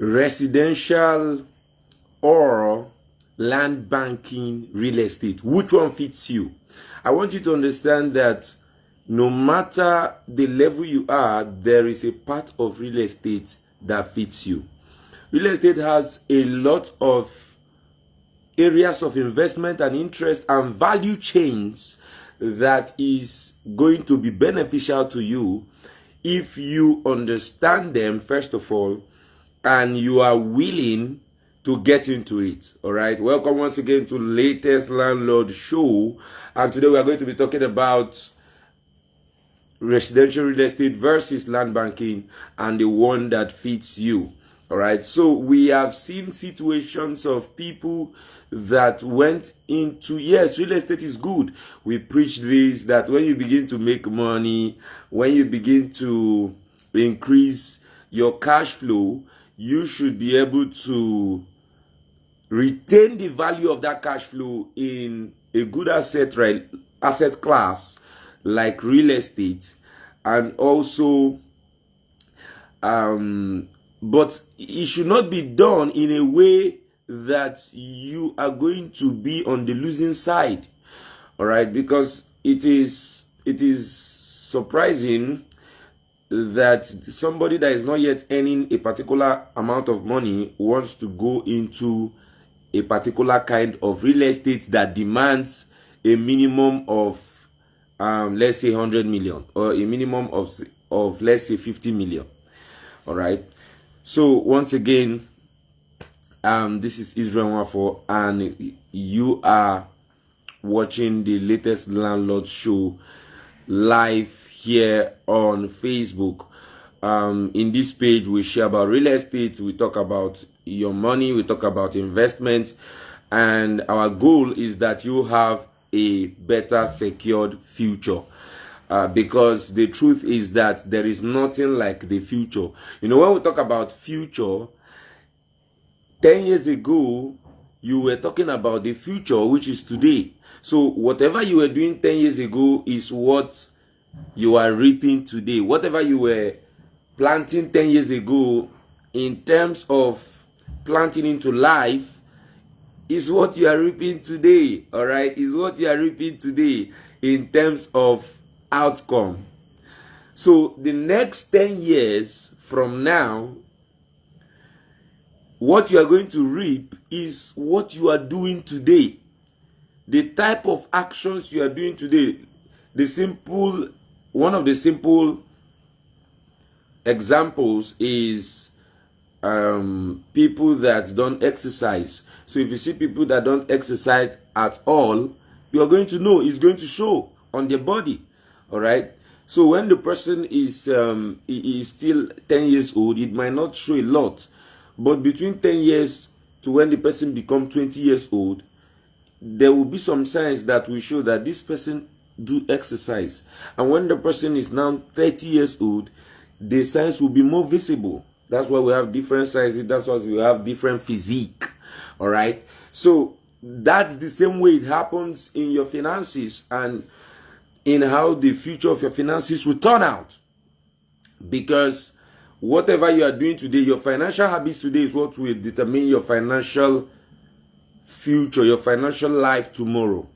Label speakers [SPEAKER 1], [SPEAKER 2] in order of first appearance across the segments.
[SPEAKER 1] residential or land banking real estate. Which one fits you? I want you to understand that no matter the level you are, there is a part of real estate that fits you. Real estate has a lot of areas of investment and interest and value chains that is going to be beneficial to you if you understand them, first of all, and you are willing to get into it. All right. Welcome once again to Latest Landlord Show. And today we are going to be talking about residential real estate versus land banking and the one that fits you. All right. So we have seen situations of people that went into, yes, real estate is good. We preach this, that when you begin to make money, when you begin to increase your cash flow, you should be able to retain the value of that cash flow in a good asset class like real estate, and also but it should not be done in a way that you are going to be on the losing side. All right, because it is surprising that somebody that is not yet earning a particular amount of money wants to go into a particular kind of real estate that demands a minimum of let's say 100 million or a minimum of let's say 50 million. All right. So once again, this is Israel Nwafo, and you are watching the Latest Landlord Show live here on Facebook. In this page, we share about real estate, we talk about your money, we talk about investment, and our goal is that you have a better secured future. Because the truth is that there is nothing like the future. You know, when we talk about future, 10 years ago, you were talking about the future, which is today. So whatever you were doing 10 years ago is what you are reaping today. Whatever you were planting 10 years ago in terms of planting into life is what you are reaping today. All right, is what you are reaping today in terms of outcome. So the next 10 years from now, what you are going to reap is what you are doing today. The type of actions you are doing today. One of the simple examples is people that don't exercise. So if you see people that don't exercise at all, you are going to know, it's going to show on their body. All right. So when the person is still 10 years old, it might not show a lot. But between 10 years to when the person becomes 20 years old, there will be some signs that will show that this person do exercise. And when the person is now 30 years old, the signs will be more visible. That's why we have different sizes. That's why we have different physique. All right. So that's the same way it happens in your finances and in how the future of your finances will turn out. Because whatever you are doing today, your financial habits today is what will determine your financial future, your financial life tomorrow.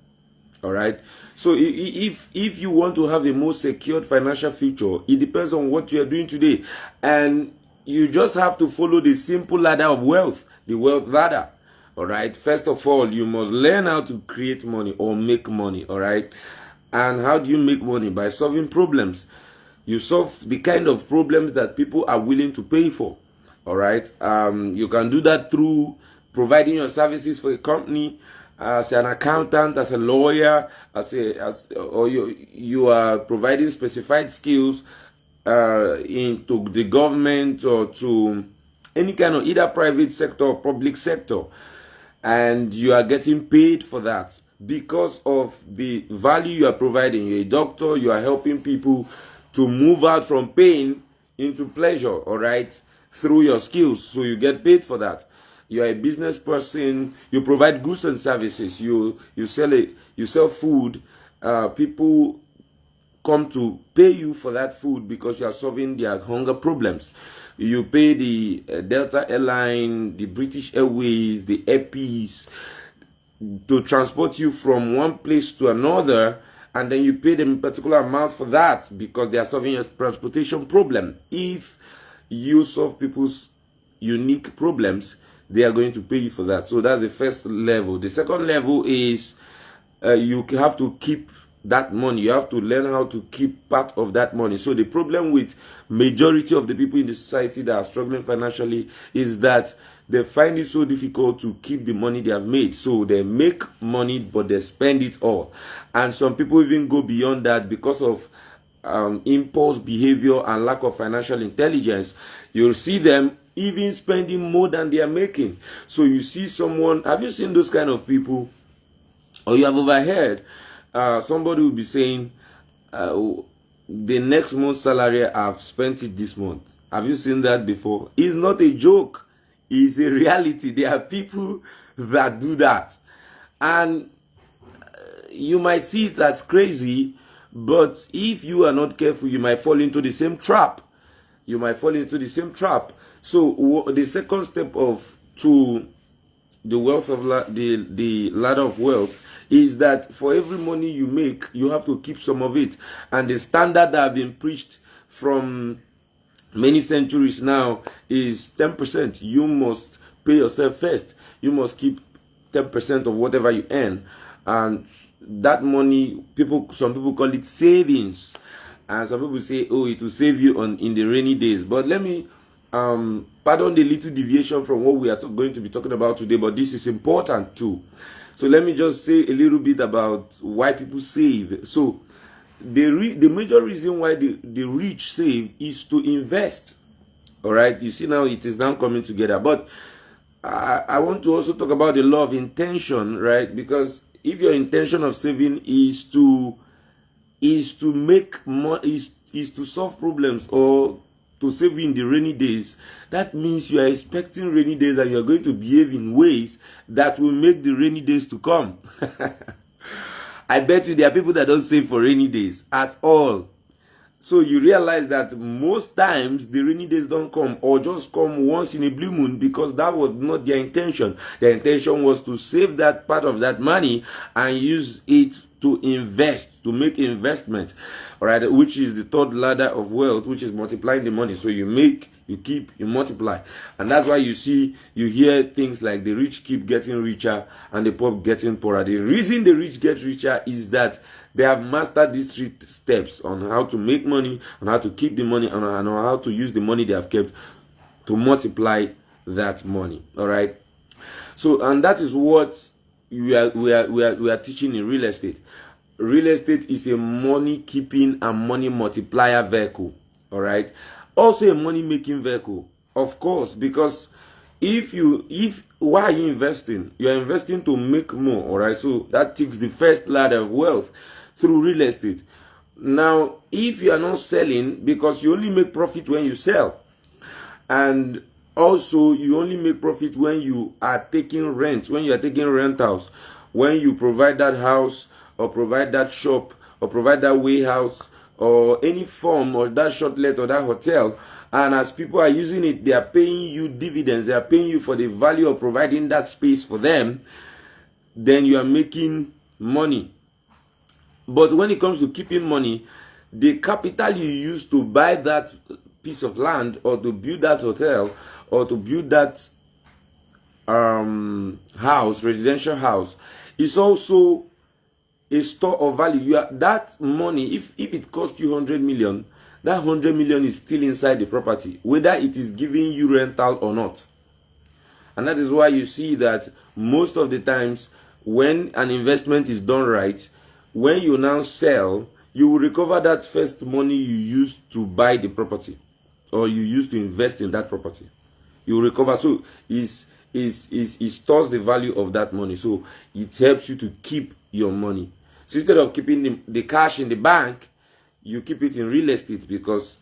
[SPEAKER 1] All right. So if you want to have a more secured financial future, it depends on what you are doing today. And you just have to follow the simple ladder of wealth, the wealth ladder. All right. First of all, you must learn how to create money or make money. All right. And how do you make money? By solving problems. You solve the kind of problems that people are willing to pay for. All right. You can do that through providing your services for a company, as an accountant, as a lawyer, or you are providing specified skills into the government or to any kind of either private sector or public sector, and you are getting paid for that because of the value you are providing. You're a doctor, you are helping people to move out from pain into pleasure, all right, through your skills, so you get paid for that. You are a business person, you provide goods and services, you sell food, people come to pay you for that food because you are solving their hunger problems. You pay the Delta Airline, the British Airways, the Air Peace to transport you from one place to another, and then you pay them a particular amount for that because they are solving your transportation problem. If you solve people's unique problems, they are going to pay you for that. So that's the first level. The second level is you have to keep that money. You have to learn how to keep part of that money. So the problem with majority of the people in the society that are struggling financially is that they find it so difficult to keep the money they have made. So they make money, but they spend it all. And some people even go beyond that because of impulse behavior and lack of financial intelligence. You'll see them even spending more than they are making. So you see someone, have you seen those kind of people? Or you have overheard somebody will be saying, the next month's salary, I've spent it this month. Have you seen that before? It's not a joke. It's a reality. There are people that do that. And you might see it as crazy, but if you are not careful, you might fall into the same trap. You might fall into the same trap. So the second step to the wealth of the ladder of wealth is that for every money you make, you have to keep some of it. And the standard that have been preached from many centuries now is 10%. You must pay yourself first. You must keep 10% of whatever you earn. And that money, some people call it savings. And some people say, oh, it will save you in the rainy days. But let me pardon the little deviation from what we are going to be talking about today, but this is important too. So let me just say a little bit about why people save. So the major reason why the rich save is to invest. All right, you see now it is now coming together. But I want to also talk about the law of intention, right? Because if your intention of saving is to make money, is to solve problems or to save you in the rainy days, that means you are expecting rainy days and you are going to behave in ways that will make the rainy days to come. I bet you there are people that don't save for rainy days at all. So you realize that most times the rainy days don't come, or just come once in a blue moon, because that was not their intention. Their intention was to save that part of that money and use it to invest, to make investment, all right, which is the third ladder of wealth, which is multiplying the money. So you make, you keep, you multiply. And that's why you hear things like the rich keep getting richer and the poor getting poorer. The reason the rich get richer is that they have mastered these 3 steps on how to make money, on how to keep the money, and on how to use the money they have kept to multiply that money. All right. So, and that is what we are teaching in real estate. Real estate is a money keeping and money multiplier vehicle. All right. Also a money making vehicle, of course, because why are you investing? You are investing to make more. All right. So that takes the first ladder of wealth through real estate. Now, if you are not selling, because you only make profit when you sell, and also you only make profit when you are taking rent, when you are taking rentals, when you provide that house or provide that shop or provide that warehouse or any form or that shortlet or that hotel, and as people are using it, they are paying you dividends, they are paying you for the value of providing that space for them, then you are making money. But when it comes to keeping money, the capital you use to buy that piece of land or to build that hotel or to build that house, residential house, is also a store of value. That money, if it costs you 100 million, that 100 million is still inside the property, whether it is giving you rental or not. And that is why you see that most of the times when an investment is done right, when you now sell, you will recover that first money you used to buy the property or you used to invest in that property. You will recover. So it stores the value of that money. So it helps you to keep your money. So instead of keeping the cash in the bank, you keep it in real estate, because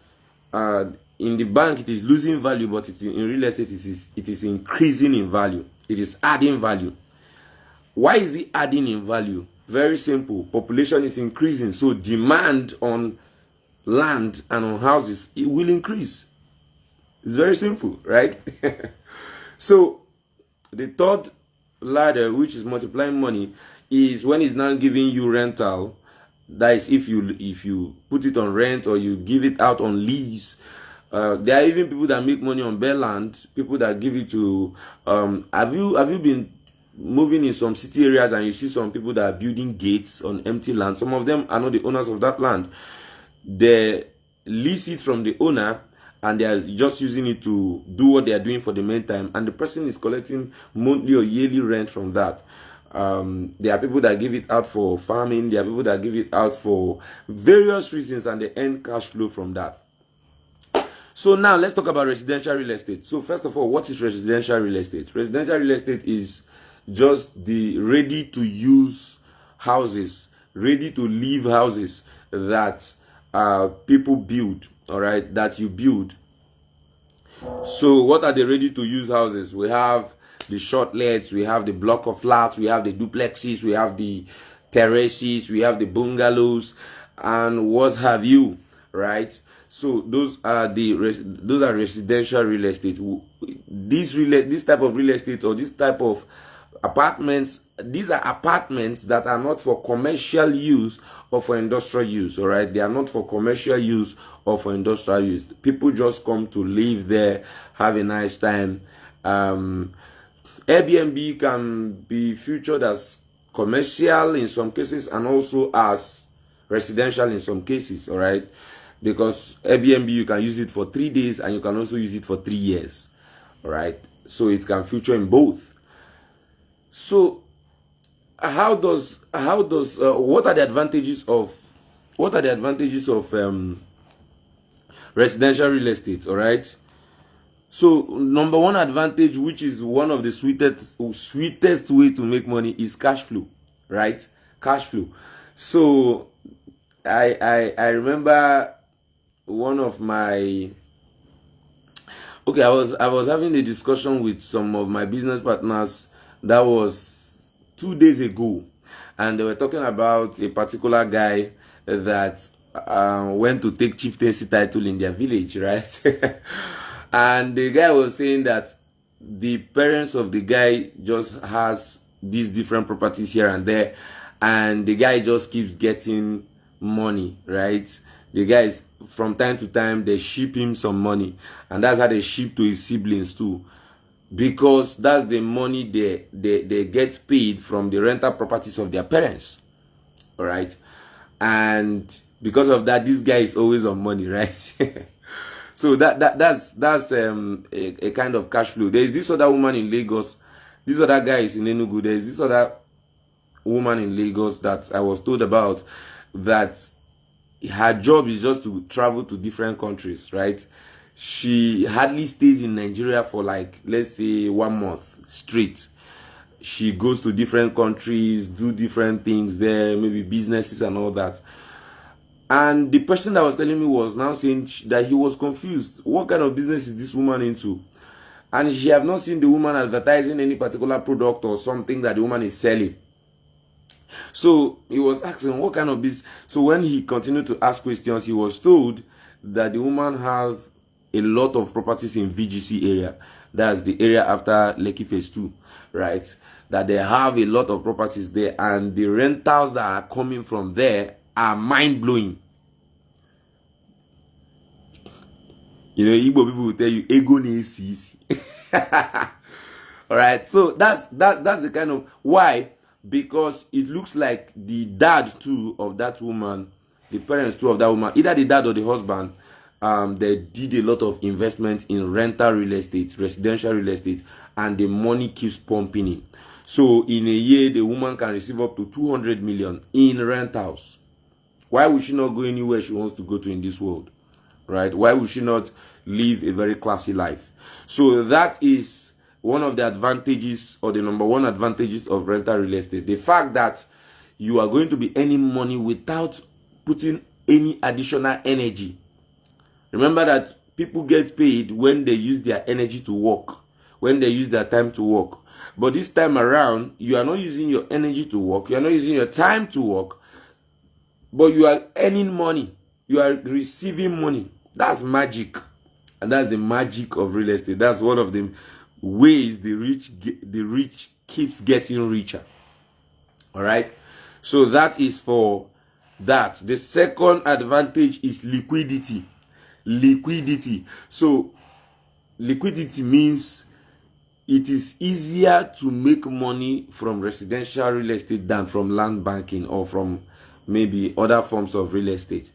[SPEAKER 1] in the bank it is losing value, but in real estate it is increasing in value. It is adding value. Why is it adding in value? Very simple. Population is increasing, so demand on land and on houses, it will increase. It's very simple, right? So the third ladder, which is multiplying money, is when it's now giving you rental. That is if you put it on rent or you give it out on lease. There are even people that make money on bare land, people that give it to have you been moving in some city areas and you see some people that are building gates on empty land? Some of them are not the owners of that land. They lease it from the owner and they are just using it to do what they are doing for the meantime, and the person is collecting monthly or yearly rent from that. There are people that give it out for farming, there are people that give it out for various reasons, and they earn cash flow from that. So now let's talk about residential real estate. So first of all, what is residential real estate? Residential real estate is just the ready to use houses, ready to live houses that people build, all right, that you build. So what are the ready to use houses? We have the shortlets, we have the block of flats, we have the duplexes, we have the terraces, we have the bungalows, and what have you, right? So those are residential real estate. This type of real estate, or this type of apartments, these are apartments that are not for commercial use or for industrial use. All right, they are not for commercial use or for industrial use. People just come to live there, have a nice time. Airbnb can be featured as commercial in some cases and also as residential in some cases. All right, because Airbnb, you can use it for 3 days and you can also use it for 3 years. All right, so it can feature in both. So what are the advantages of residential real estate? All right, so number one advantage, which is one of the sweetest way to make money, is cash flow, right? Cash flow. So I remember one of my I was having a discussion with some of my business partners. That was 2 days ago, and they were talking about a particular guy that went to take chieftaincy title in their village, right? And the guy was saying that the parents of the guy just has these different properties here and there, and the guy just keeps getting money, right? The guys, from time to time, they ship him some money, and that's how they ship to his siblings too, because that's the money they get paid from the rental properties of their parents. All right, and because of that, this guy is always on money, right? So that's a kind of cash flow. There is this other woman in Lagos, this other guy is in Enugu. There is this other woman in Lagos that I was told about, that her job is just to travel to different countries, right? She hardly stays in Nigeria for, like, let's say 1 month straight. She goes to different countries, do different things there, maybe businesses and all that. And the person that was telling me was now saying that he was confused. What kind of business is this woman into? And she have not seen the woman advertising any particular product or something that the woman is selling. So he was asking what kind of business. So when he continued to ask questions, he was told that the woman has a lot of properties in VGC area. That's the area after Lekki Phase 2, right? That they have a lot of properties there, and the rentals that are coming from there are mind-blowing. You know, Igbo people will tell you, ego is easy. All right, so that's the kind of why. Because it looks like the dad too of that woman, the parents too of that woman, either the dad or the husband, they did a lot of investment in rental real estate, residential real estate, and the money keeps pumping in. So in a year, the woman can receive up to 200 million in rentals. Why would she not go anywhere she wants to go to in this world, right? Why would she not live a very classy life? So that is one of the advantages, or the number one advantages of rental real estate. The fact that you are going to be earning money without putting any additional energy. Remember that people get paid when they use their energy to work, when they use their time to work. But this time around, you are not using your energy to work, you are not using your time to work, but you are earning money, you are receiving money. That's magic. And that's the magic of real estate. That's one of the ways the rich keeps getting richer. All right. So that is for that. The second advantage is liquidity. Liquidity. So liquidity means it is easier to make money from residential real estate than from land banking or from maybe other forms of real estate.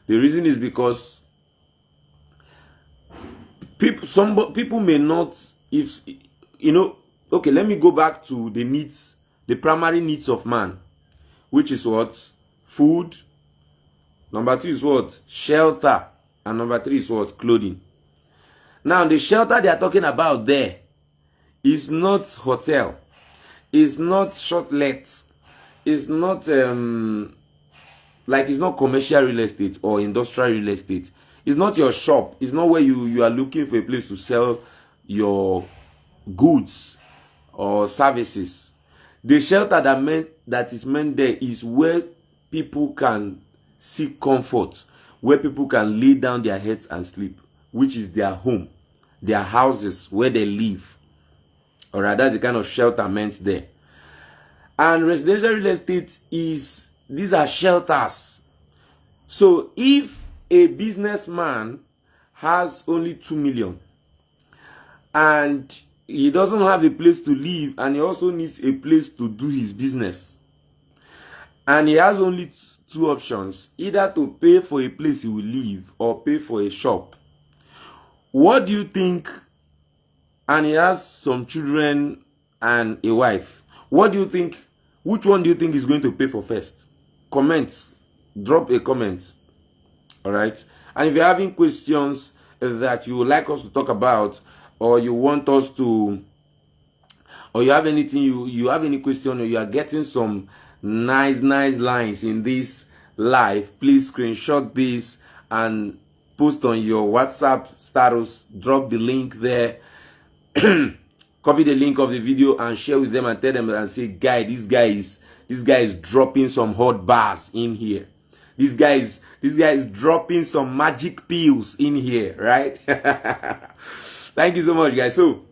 [SPEAKER 1] The reason is because people may not, if you know, okay, let me go back to the needs, the primary needs of man, which is what? Food. Number 2 is what? Shelter. And number 3 is what? Clothing. Now, the shelter they are talking about there is not hotel, it's not short-let, it's not it's not commercial real estate or industrial real estate. It's not your shop. It's not where you are looking for a place to sell your goods or services. The shelter that is meant there is where people can seek comfort, where people can lay down their heads and sleep, which is their home, their houses where they live. All right, that's the kind of shelter meant there. And residential real estate these are shelters. So if a businessman has only 2 million and he doesn't have a place to live, and he also needs a place to do his business, and he has only 2 options, either to pay for a place he will live or pay for a shop, what do you think? And he has some children and a wife. What do you think? Which one do you think is going to pay for first? Comment. Drop a comment. All right. And if you're having questions that you would like us to talk about, or you want us to, or you have anything, you have any question, or you are getting some nice lines in this live, please screenshot this and post on your WhatsApp status. Drop the link there. Copy the link of the video and share with them and tell them and say, guy, this guy is dropping some hot bars in here. This guy is dropping some magic pills in here, right? Thank you so much, guys. So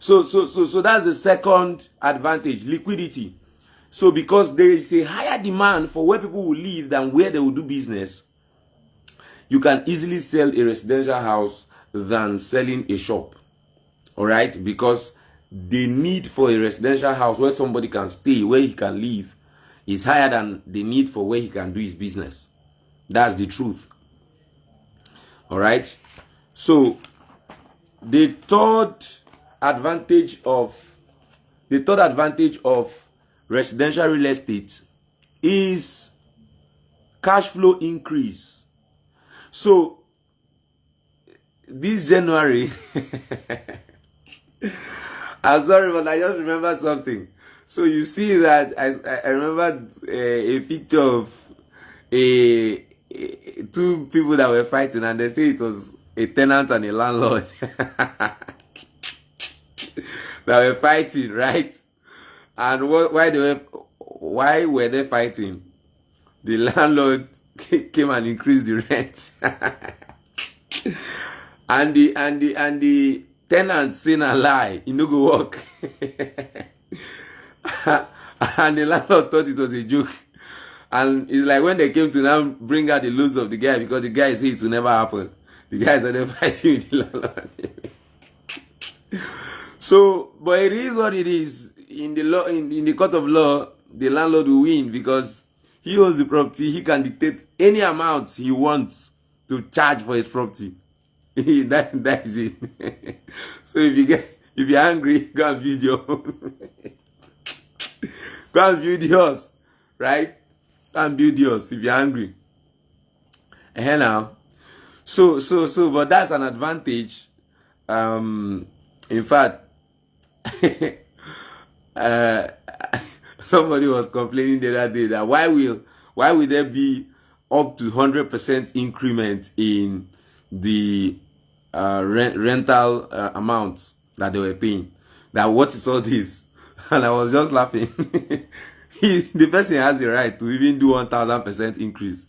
[SPEAKER 1] that's the second advantage, liquidity. So because there is a higher demand for where people will live than where they will do business, you can easily sell a residential house than selling a shop. All right, because the need for a residential house where somebody can stay, where he can live, is higher than the need for where he can do his business. That's the truth. All right. So the third advantage of residential real estate is cash flow increase. So this January I'm sorry, but I just remember something. So you see that I remember a picture of two people that were fighting, and they say it was a tenant and a landlord that were fighting, right? And why were they fighting? The landlord came and increased the rent, and the tenant saying a lie, he no go work. And the landlord thought it was a joke. And it's like when they came to now bring out the looks of the guy, because the guy said it will never happen. The guys are fighting with the landlord. So, but it is what it is. In the law, in the court of law, the landlord will win because he owns the property. He can dictate any amount he wants to charge for his property. that is it. So if you're angry, go and build your own. Go and build yours, right? Go and build yours if you're angry. Now, so, but that's an advantage. In fact, somebody was complaining the other day that why will there be up to 100% increment in the rental amounts that they were paying? That what is all this? And I was just laughing. The person has the right to even do 1000% increase.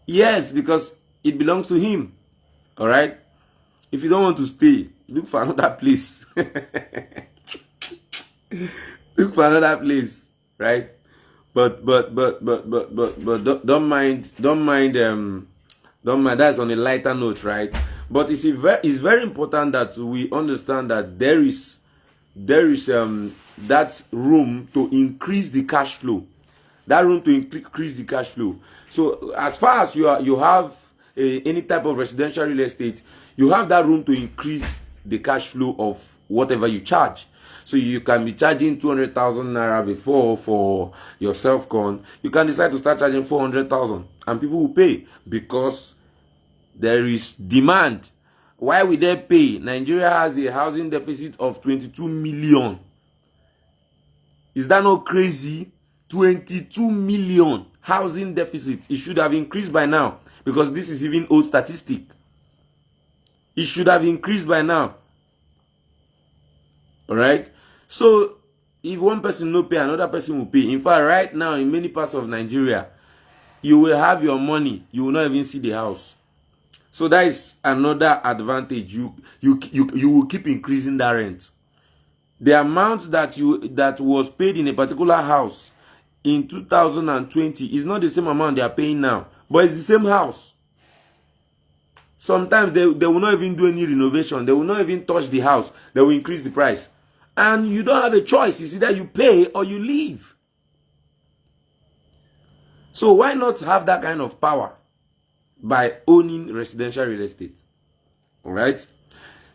[SPEAKER 1] Yes, because it belongs to him. All right. If you don't want to stay, look for another place. Look for another place, right? But don't mind. That's on a lighter note, right? But it's very important that we understand that there is that room to increase the cash flow. That room to increase the cash flow. So as far as you have any type of residential real estate, you have that room to increase the cash flow of whatever you charge. So you can be charging 200,000 naira before for your self-con. You can decide to start charging 400,000, and people will pay because there is demand. Why will they pay? Nigeria has a housing deficit of 22 million. Is that not crazy? 22 million housing deficit. It should have increased by now, because this is even old statistic. It should have increased by now. All right. So if one person no pay, another person will pay. In fact, right now in many parts of Nigeria, you will have your money, you will not even see the house. So that is another advantage. You will keep increasing that rent. The amount that was paid in a particular house in 2020 is not the same amount they are paying now, but it's the same house. Sometimes they will not even do any renovation. They will not even touch the house. They will increase the price. And you don't have a choice. It's either you pay or you leave. So why not have that kind of power by owning residential real estate? All right.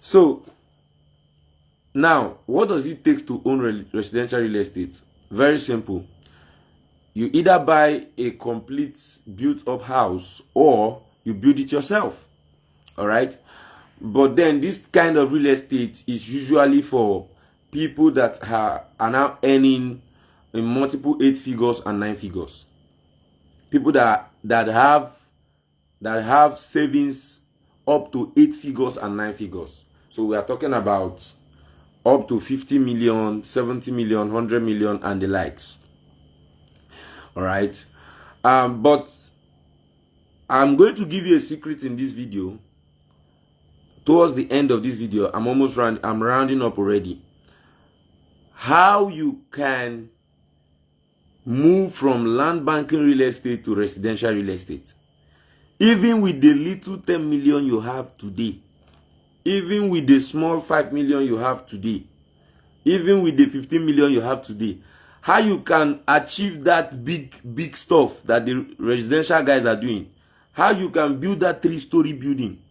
[SPEAKER 1] So now, what does it take to own residential real estate? Very simple. You either buy a complete built-up house or you build it yourself. All right. But then this kind of real estate is usually for people that are now earning in multiple 8 figures and 9 figures. People that have savings up to 8 figures and 9 figures. So we are talking about up to 50 million, 70 million, 100 million, and the likes. All right. But I'm going to give you a secret in this video. Towards the end of this video, I'm rounding up already. How you can move from land banking real estate to residential real estate. Even with the little 10 million you have today, even with the small 5 million you have today, even with the 15 million you have today, how you can achieve that big stuff that the residential guys are doing, how you can build that 3-story building,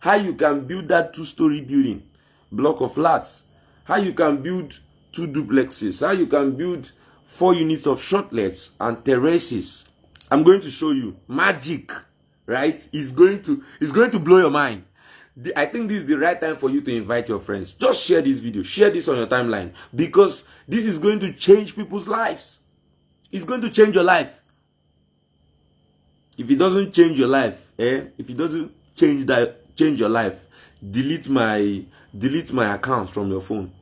[SPEAKER 1] how you can build that 2-story building, block of flats, how you can build 2 duplexes, how you can build 4 units of shortlets and terraces. I'm going to show you magic, right? It's going to blow your mind. I think this is the right time for you to invite your friends. Just share this video, share this on your timeline, because this is going to change people's lives. It's going to change your life. If it doesn't change your life, if it doesn't change your life, delete my accounts from your phone.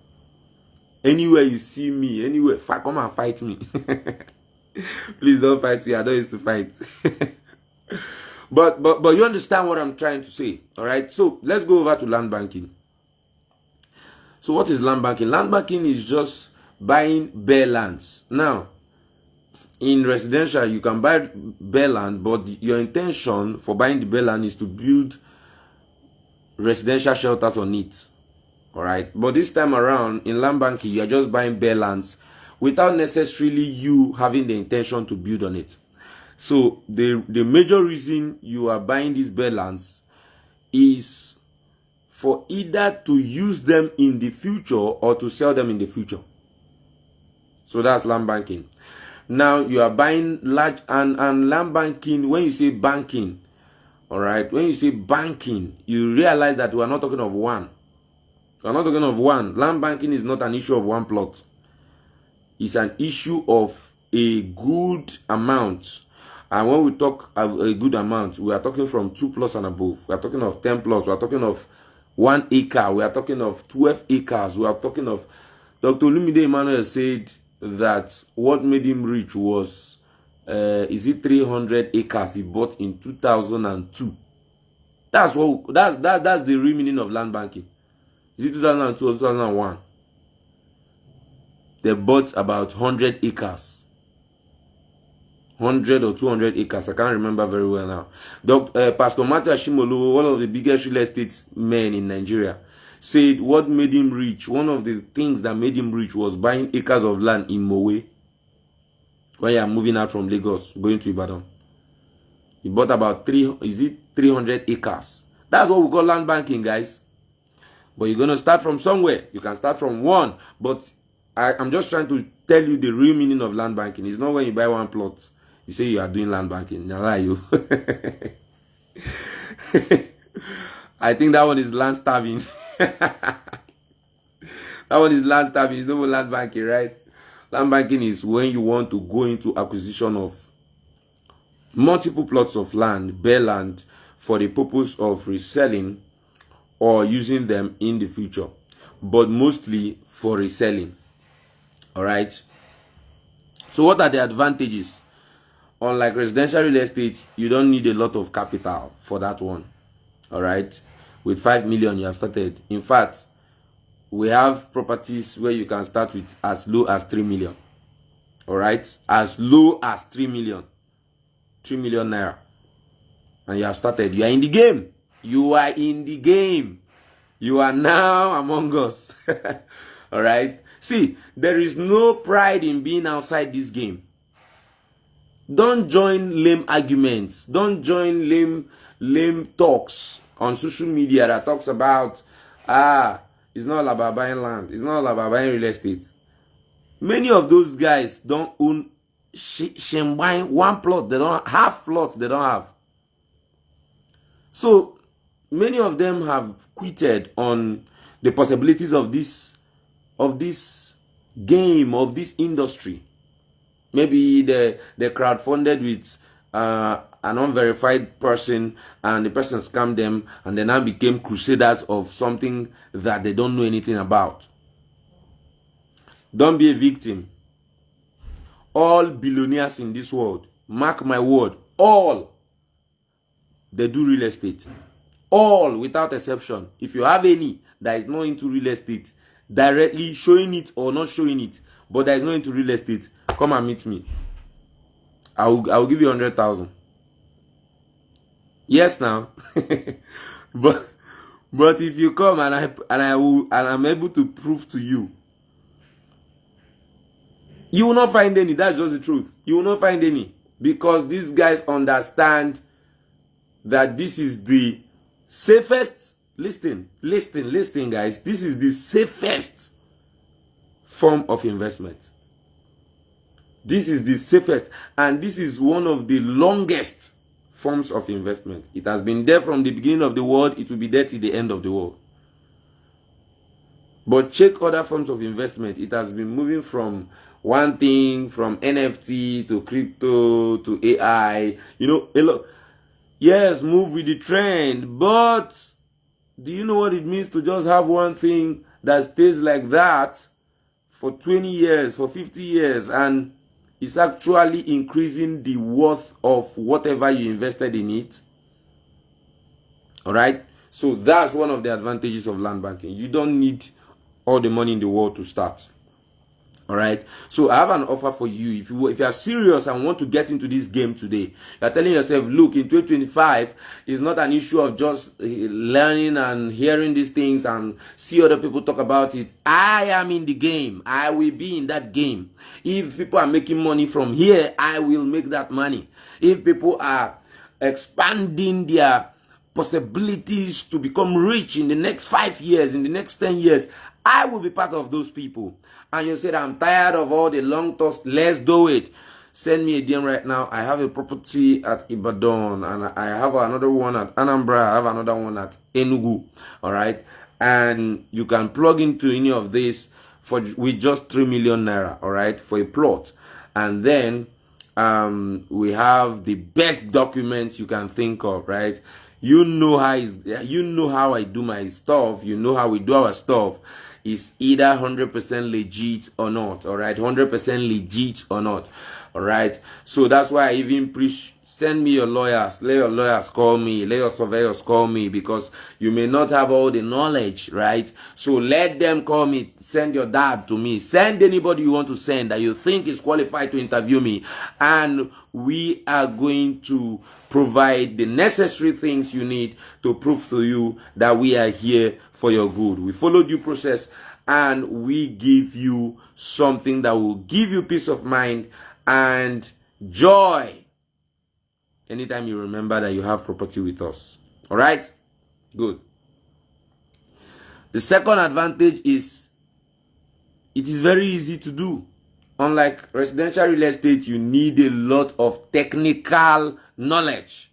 [SPEAKER 1] Anywhere you see me, anywhere, come and fight me. Please don't fight me. I don't used to fight. But you understand what I'm trying to say, all right? So let's go over to land banking. So what is land banking? Land banking is just buying bare lands. Now, in residential, you can buy bare land, but your intention for buying the bare land is to build residential shelters on it. All right. But this time around in land banking, you are just buying bare lands without necessarily you having the intention to build on it. So the major reason you are buying these bare lands is for either to use them in the future or to sell them in the future. So that's land banking. Now you are buying large and land banking. When you say banking, all right, when you say banking, you realize that we are not talking of one. We are not talking of one. Land banking is not an issue of one plot. It's an issue of a good amount. And when we talk of a good amount, we are talking from 2 plus and above. We are talking of 10 plus. We are talking of 1 acre. We are talking of 12 acres. We are talking of... Dr. Olumide Emmanuel said that what made him rich was, 300 acres he bought in 2002. That's the real meaning of land banking. Is it 2002 or 2001? They bought about 100 acres. 100 or 200 acres. I can't remember very well now. Pastor Matthew Ashimolu, one of the biggest real estate men in Nigeria, said what made him rich, one of the things that made him rich was buying acres of land in Mowe. When you are moving out from Lagos, going to Ibadan. He bought about 300 acres. That's what we call land banking, guys. But you're going to start from somewhere. You can start from one. But I'm just trying to tell you the real meaning of land banking. It's not when you buy one plot, you say you are doing land banking. I lie you. I think that one is land starving. That one is land starving. It's not land banking, right? Land banking is when you want to go into acquisition of multiple plots of land, bare land, for the purpose of reselling or using them in the future, but mostly for reselling. All right. So what are the advantages? Unlike residential real estate, you don't need a lot of capital for that one. All right. With 5 million, you have started. In fact, we have properties where you can start with as low as 3 million. All right. As low as 3 million. 3 million naira. And you have started. You are in the game. You are in the game. You are now among us. All right. See, there is no pride in being outside this game. Don't join lame arguments. Don't join lame talks on social media that talks about, it's not all about buying land. It's not all about buying real estate. Many of those guys don't own buying one plot. They don't have plots. They don't have. So many of them have quitted on the possibilities of this game, of this industry. Maybe they crowdfunded with an unverified person, and the person scammed them, and they now became crusaders of something that they don't know anything about. Don't be a victim. All billionaires in this world, mark my word, all, they do real estate. All, without exception. If you have any that is not into real estate, directly showing it or not showing it, but that is not into real estate, come and meet me. I will give you 100,000. Yes, now. but if you come and I'm able to prove to you, you will not find any. That's just the truth. You will not find any, because these guys understand that this is the safest. Listen, guys. This is the safest form of investment. This is the safest, and this is one of the longest forms of investment. It has been there from the beginning of the world. It will be there till the end of the world. But check other forms of investment. It has been moving from one thing, from NFT to crypto to AI. You know, yes, move with the trend. But do you know what it means to just have one thing that stays like that for 20 years, for 50 years, and it's actually increasing the worth of whatever you invested in it? All right. So that's one of the advantages of land banking. You don't need all the money in the world to start. All right. So I have an offer for you. If you are serious and want to get into this game today, you are telling yourself, look, in 2025, it's not an issue of just learning and hearing these things and see other people talk about it. I am in the game. I will be in that game. If people are making money from here, I will make that money. If people are expanding their possibilities to become rich in the next 5 years, in the next 10 years, I will be part of those people. And you said, I'm tired of all the long talks. Let's do it. Send me a DM right now. I have a property at Ibadan, and I have another one at Anambra. I have another one at Enugu. All right. And you can plug into any of this with just 3 million naira. All right. For a plot. And then we have the best documents you can think of. Right. You know how I do my stuff. You know how we do our stuff. Is either 100% legit or not. All right. 100% legit or not. All right. So that's why I even preach send me your lawyers. Let your lawyers call me. Let your surveyors call me, because you may not have all the knowledge, right? So let them call me. Send your dad to me. Send anybody you want to send that you think is qualified to interview me. And we are going to provide the necessary things you need to prove to you that we are here for your good. We follow due process, and we give you something that will give you peace of mind and joy anytime you remember that you have property with us. All right? Good. The second advantage is it is very easy to do. Unlike residential real estate, you need a lot of technical knowledge.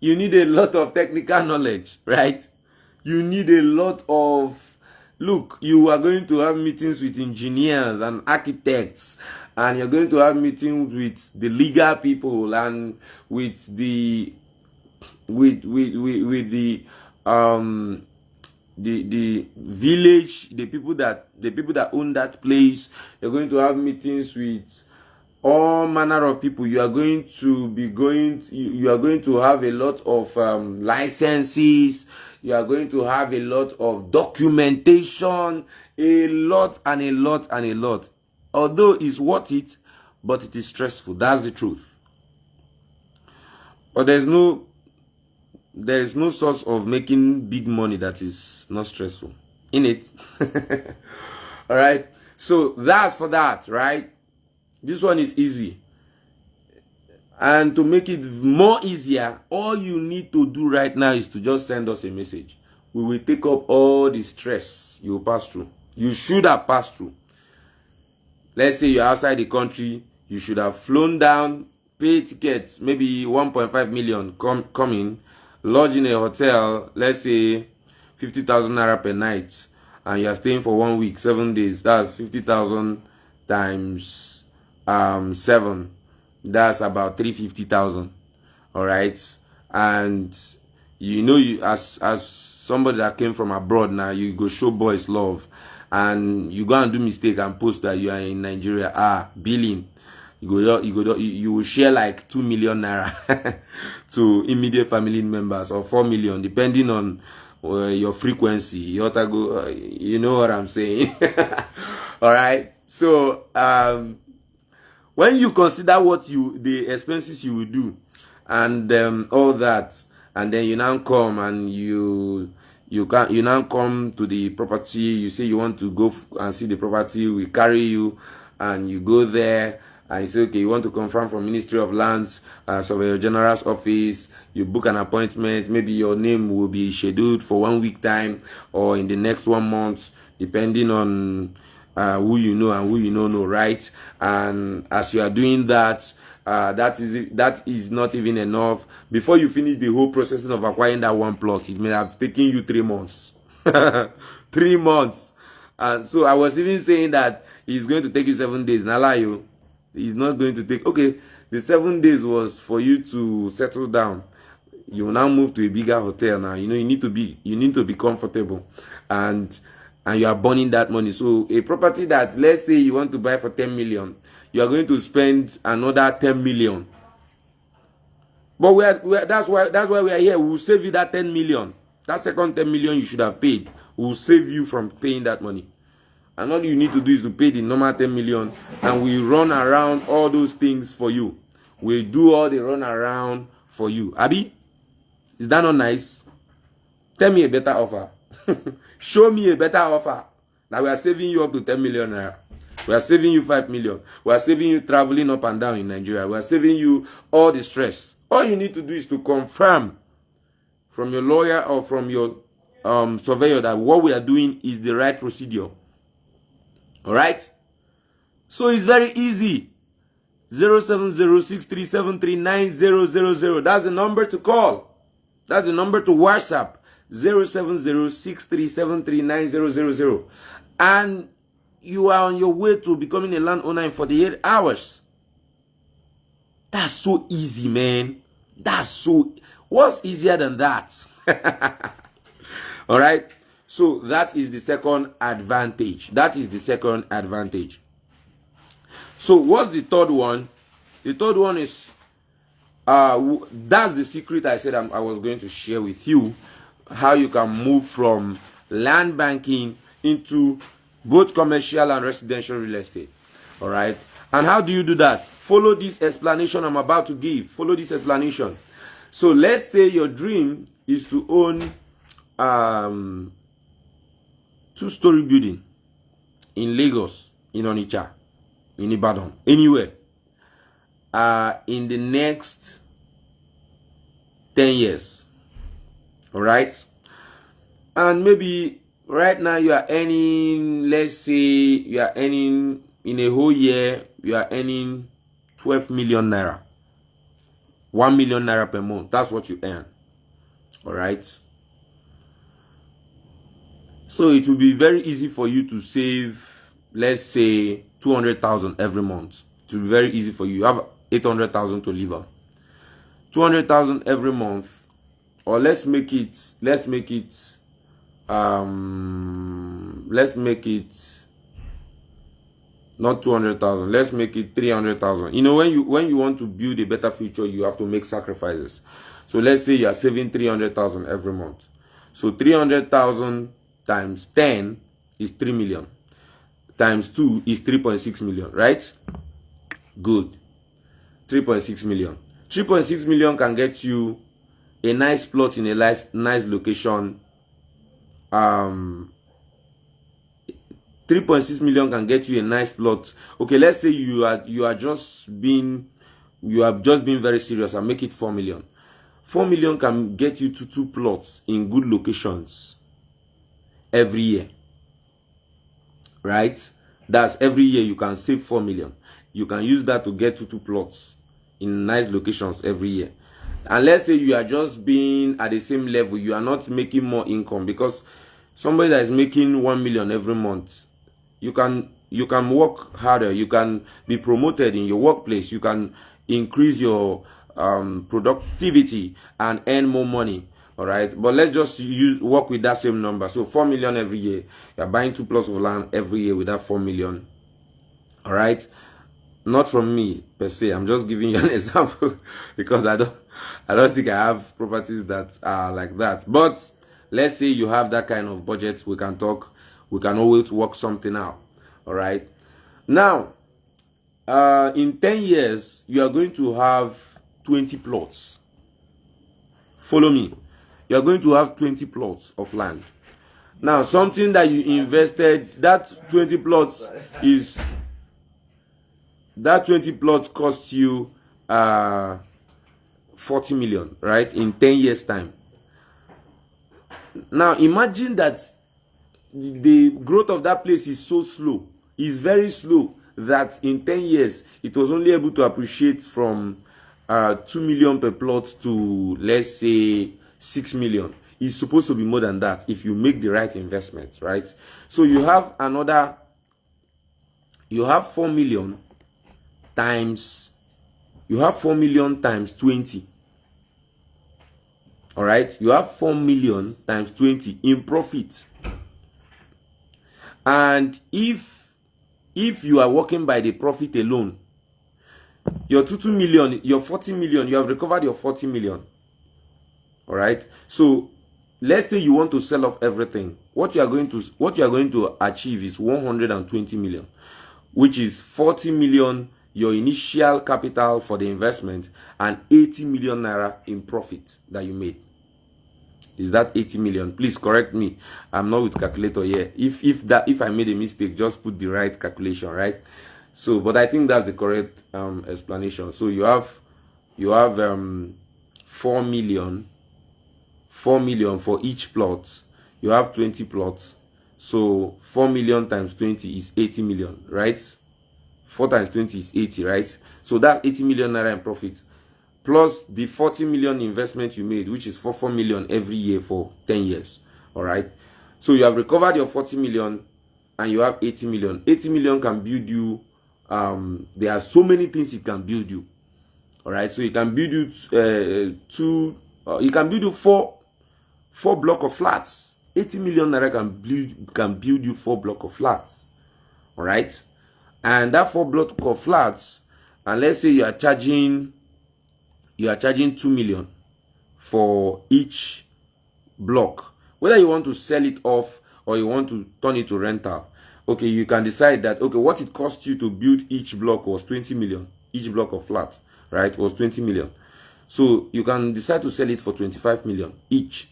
[SPEAKER 1] You need a lot of technical knowledge, right? You need a lot of... Look, you are going to have meetings with engineers and architects, and you're going to have meetings with the legal people and with the village, the people that own that place. You're going to have meetings with all manner of people. You are going to have a lot of licenses. You are going to have a lot of documentation, a lot. Although it's worth it, but it is stressful. That's the truth. But there is no source of making big money that is not stressful in it. All right. So that's for that, right? This one is easy. And to make it more easier, all you need to do right now is to just send us a message. We will take up all the stress you pass through. You should have passed through. Let's say you're outside the country, you should have flown down, pay tickets, maybe 1.5 million come in, lodge in a hotel, let's say 50,000 naira per night, and you're staying for 1 week, 7 days. That's 50,000 times 7. That's about 350,000. All right. And you as somebody that came from abroad, now you go show boys love, and you go and do mistake and post that you are in Nigeria. Billing. You will share like 2 million naira to immediate family members, or 4 million, depending on your frequency. You ought to go, you know what I'm saying? All right. So, when you consider the expenses you will do, and all that, and then you now come and you now come to the property, you say you want to go and see the property, we carry you, and you go there, and you say, okay, you want to confirm from Ministry of Lands, Surveyor General's office, you book an appointment, maybe your name will be scheduled for 1 week time, or in the next 1 month, depending on who you know and who you don't know, right? And as you are doing that, that is not even enough. Before you finish the whole processing of acquiring that one plot, it may have taken you 3 months. 3 months. And so I was even saying that it's going to take you 7 days. Now lie you, it's not going to take. Okay, the 7 days was for you to settle down. You will now move to a bigger hotel. Now you need to be comfortable, and you are burning that money. So a property that, let's say you want to buy for 10 million, you are going to spend another 10 million. But that's why we are here. We will save you that 10 million. That second 10 million you should have paid, we will save you from paying that money. And all you need to do is to pay the normal 10 million, and we run around all those things for you. We do all the run around for you. Abi, is that not nice? Tell me a better offer. Show me a better offer. Now we are saving you up to 10 million naira. We are saving you 5 million. We are saving you traveling up and down in Nigeria. We are saving you all the stress. All you need to do is to confirm from your lawyer or from your surveyor that what we are doing is the right procedure. All right? So it's very easy. 07063739000. That's the number to call. That's the number to WhatsApp. 07063739000. And you are on your way to becoming a landowner in 48 hours. That's so easy, man. What's easier than that? All right. So that is the second advantage. So what's the third one? The third one is that's the secret I said I was going to share with you, how you can move from land banking into both commercial and residential real estate. All right. And how do you do that? Follow this explanation I'm about to give. Follow this explanation. So let's say your dream is to own 2-story building in Lagos, in Onitsha, in Ibadan, anywhere, in the next 10 years. All right. And maybe right now you are earning, let's say you are earning in a whole year, you are earning 12 million naira. 1 million naira per month. That's what you earn. All right. So it will be very easy for you to save, let's say 200,000 every month. It will be very easy for you. You have 800,000 to live on. 200,000 every month, or let's make it not 200,000. Let's make it 300,000. You know, when you want to build a better future, you have to make sacrifices. So let's say you are saving 300,000 every month. So 300,000 times 10 is 3 million. Times 2 is 3.6 million, right? Good. 3.6 million. 3.6 million can get you a nice plot in a nice location. 3.6 million can get you a nice plot. Okay, let's say you have just been very serious and make it 4 million. 4 million can get you to 2 plots in good locations every year. Right? That's every year you can save 4 million. You can use that to get to 2 plots in nice locations every year. And let's say you are just being at the same level, you are not making more income, because somebody that is making 1 million every month, you can work harder, you can be promoted in your workplace, you can increase your productivity and earn more money. All right, but let's just work with that same number. So 4 million every year. You're buying 2 plots of land every year with that 4 million. All right, not from me per se. I'm just giving you an example because I don't think I have properties that are like that. But let's say you have that kind of budget. We can talk. We can always work something out. All right. Now, in 10 years, you are going to have 20 plots. Follow me. You are going to have 20 plots of land. Now, something that you invested, that 20 plots cost you 40 million, right? In 10 years time. Now, imagine that the growth of that place is so slow, is very slow, that in 10 years, it was only able to appreciate from 2 million per plot to, let's say, 6 million. It's supposed to be more than that if you make the right investments, right? So you have 4 million times 20. All right, you have 4 million times 20 in profit. And if you are working by the profit alone, your 2 million, your 40 million, you have recovered your 40 million. All right. So let's say you want to sell off everything. What you are going to achieve is 120 million, which is 40 million your initial capital for the investment and 80 million naira in profit that you made. Is that 80 million? Please correct me. I'm not with calculator here. If I made a mistake, just put the right calculation, right? So, but I think that's the correct explanation. So you have 4 million for each plot. You have 20 plots. So 4 million times 20 is 80 million, right? 4 times 20 is 80, right? So that 80 million naira in profit, plus the 40 million investment you made, which is 4 million every year for 10 years. All right. So you have recovered your 40 million and you have 80 million. 80 million can build you. There are so many things it can build you. All right. So it can build you it can build you four block of flats. 80 million naira can build you 4 block of flats. All right. And that 4 block of flats, and let's say you are charging you are charging 2 million for each block. Whether you want to sell it off or you want to turn it to rental, okay, you can decide that, okay, what it cost you to build each block was 20 million. Each block of flat, right, was 20 million. So you can decide to sell it for 25 million each,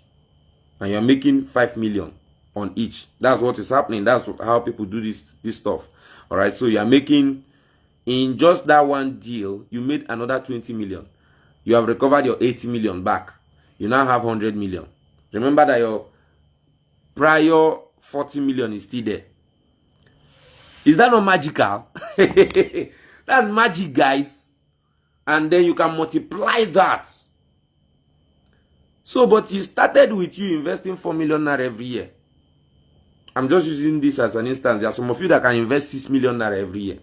[SPEAKER 1] and you're making 5 million on each. That's what is happening. That's how people do this stuff. All right, so you're making, in just that one deal, you made another 20 million. You have recovered your 80 million back. You now have 100 million. Remember that your prior 40 million is still there. Is that not magical? That's magic, guys. And then you can multiply that. So, but it started with you investing 4 million naira every year. I'm just using this as an instance. There are some of you that can invest 6 million naira every year.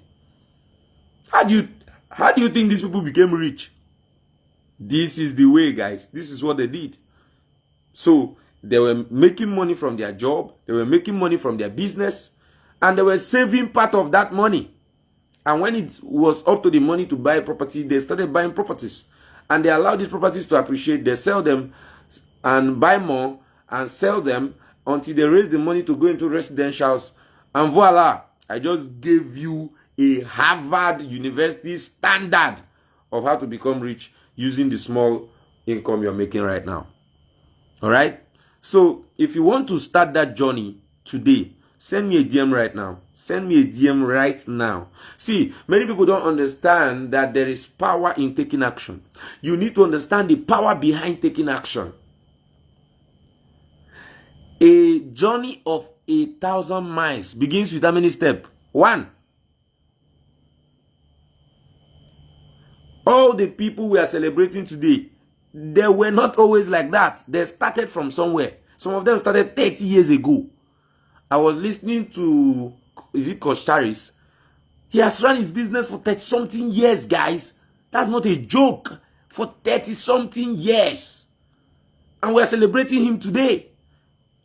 [SPEAKER 1] How do you think these people became rich? This is the way, guys. This is what they did. So they were making money from their job, they were making money from their business, and they were saving part of that money. And when it was up to the money to buy property, they started buying properties. And they allowed these properties to appreciate. They sell them and buy more and sell them until they raise the money to go into residentials. And voila, I just gave you a Harvard University standard of how to become rich using the small income you're making right now. All right? So if you want to start that journey today, send me a DM right now. Send me a DM right now. See, many people don't understand that there is power in taking action. You need to understand the power behind taking action. A journey of 1,000 miles begins with how many steps? 1. All the people we are celebrating today, they were not always like that. They started from somewhere. Some of them started 30 years ago. I was listening to, is it Coach Charis? He has run his business for 30-something years, guys. That's not a joke. For 30-something years. And we are celebrating him today.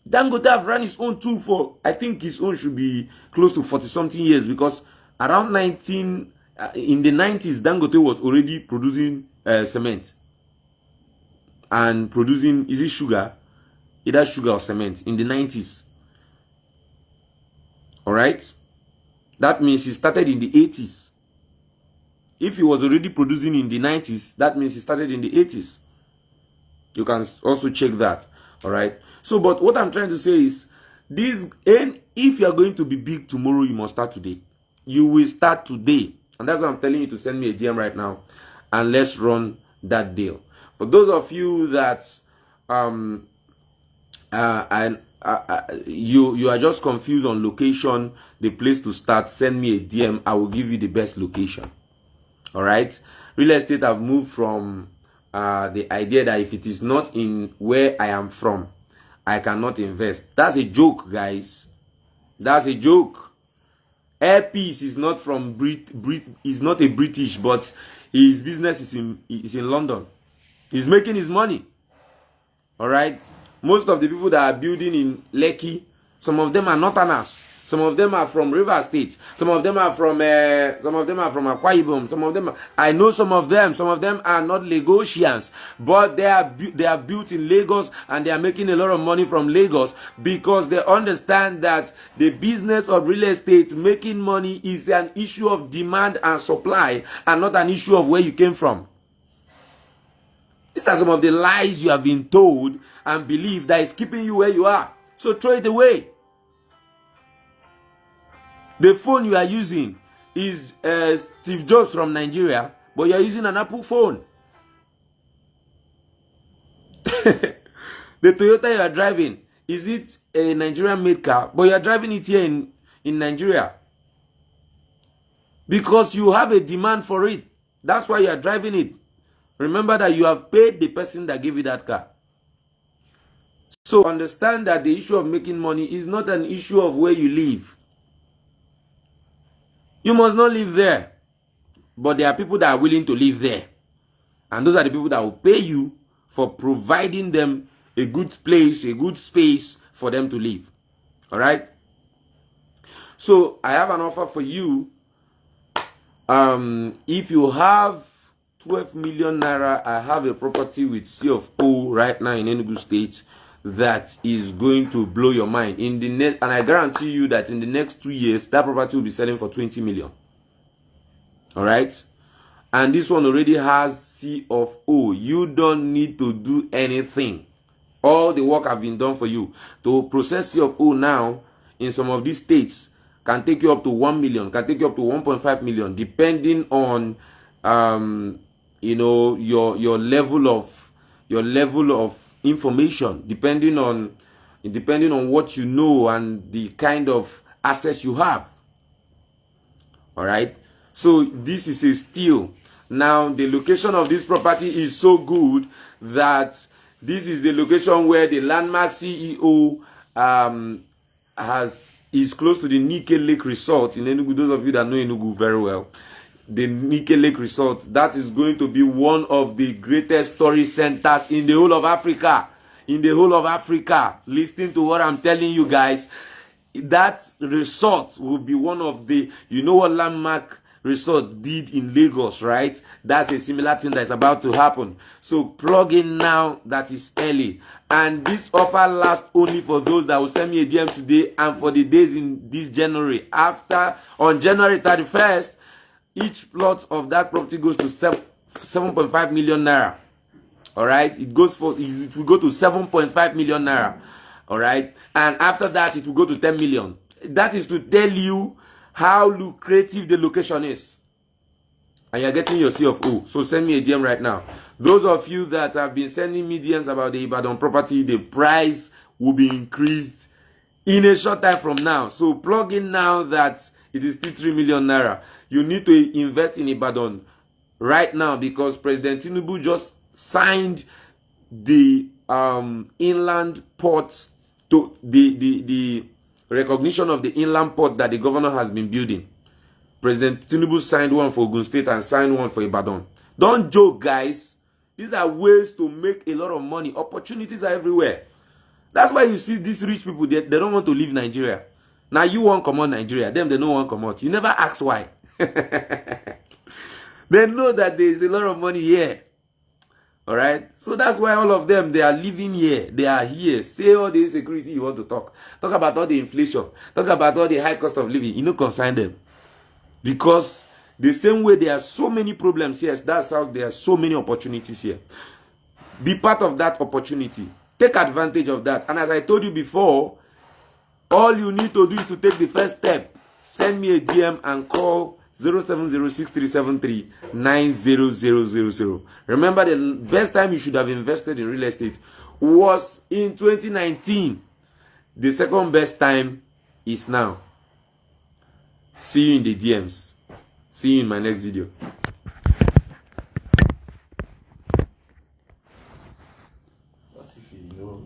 [SPEAKER 1] Dangote have run his own too for, I think his own should be close to 40-something years, because around in the 90s, Dangote was already producing cement. And producing, is it sugar? Either sugar or cement in the 90s. Alright? That means he started in the 80s. If he was already producing in the 90s, that means he started in the 80s. You can also check that. Alright? So, but what I'm trying to say is, if you are going to be big tomorrow, you must start today. You will start today. And that's why I'm telling you to send me a DM right now. And let's run that deal. For those of you that you are just confused on location, the place to start, send me a DM. I will give you the best location. All right? Real estate have moved from the idea that if it is not in where I am from, I cannot invest. That's a joke, guys. That's a joke. Airpeace is not from is not a British, but his business is in London. He's making his money. All right. Most of the people that are building in Lekki, some of them are Northerners. Some of them are from River State. Some of them are from Akwa Ibom. Some of them, I know some of them. Some of them are not Lagosians, but they are built in Lagos, and they are making a lot of money from Lagos because they understand that the business of real estate, making money, is an issue of demand and supply, and not an issue of where you came from. These are some of the lies you have been told and believe that is keeping you where you are. So throw it away. The phone you are using is Steve Jobs from Nigeria, but you are using an Apple phone. The Toyota you are driving, is it a Nigerian-made car, but you are driving it here in Nigeria? Because you have a demand for it. That's why you are driving it. Remember that you have paid the person that gave you that car. So understand that the issue of making money is not an issue of where you live. You must not live there. But there are people that are willing to live there. And those are the people that will pay you for providing them a good place, a good space for them to live. Alright? So I have an offer for you. If you have 12 million naira. I have a property with C of O right now in Enugu State that is going to blow your mind. In the next, and I guarantee you that in the next 2 years, that property will be selling for 20 million. All right. And this one already has C of O. You don't need to do anything. All the work have been done for you. To process C of O now in some of these states can take you up to 1 million, can take you up to 1.5 million, depending on you know, your level of information, depending on what you know and the kind of access you have. All right. So this is a steal. Now the location of this property is so good that this is the location where the Landmark CEO is close to the Nike Lake Resort in Enugu. Those of you that know Enugu very well, the Nike Lake Resort, that is going to be one of the greatest tourist centers in the whole of Africa. In the whole of Africa. Listening to what I'm telling you guys, that resort will be one of the, you know what Landmark Resort did in Lagos, right? That's a similar thing that's about to happen. So plug in now, that is early. And this offer lasts only for those that will send me a DM today and for the days in this January. On January 31st, each plot of that property goes to 7.5 million naira. All right, it will go to 7.5 million naira. All right, and after that it will go to 10 million. That is to tell you how lucrative the location is. And you're getting your C of O. So send me a DM right now. Those of you that have been sending me DMs about the Ibadan property, the price will be increased in a short time from now. So plug in now that it is still 3 million naira. You need to invest in Ibadan right now because President Tinubu just signed the inland port, to the recognition of the inland port that the governor has been building. President Tinubu signed one for Ogun State and signed one for Ibadan. Don't joke, guys. These are ways to make a lot of money. Opportunities are everywhere. That's why you see these rich people, they don't want to leave Nigeria. Now you want to come on Nigeria, them they don't want to come out. You never ask why. They know that there is a lot of money here. All right, so that's why all of them, they are living here. They are here. Say all the insecurity you want to talk. Talk about all the inflation. Talk about all the high cost of living. You know, concern them. Because the same way there are so many problems here, that's how there are so many opportunities here. Be part of that opportunity. Take advantage of that. And as I told you before, all you need to do is to take the first step. Send me a DM and call 07063739000. Remember, the best time you should have invested in real estate was in 2019. The second best time is now. See you in the DMs. See you in my next video. What if you know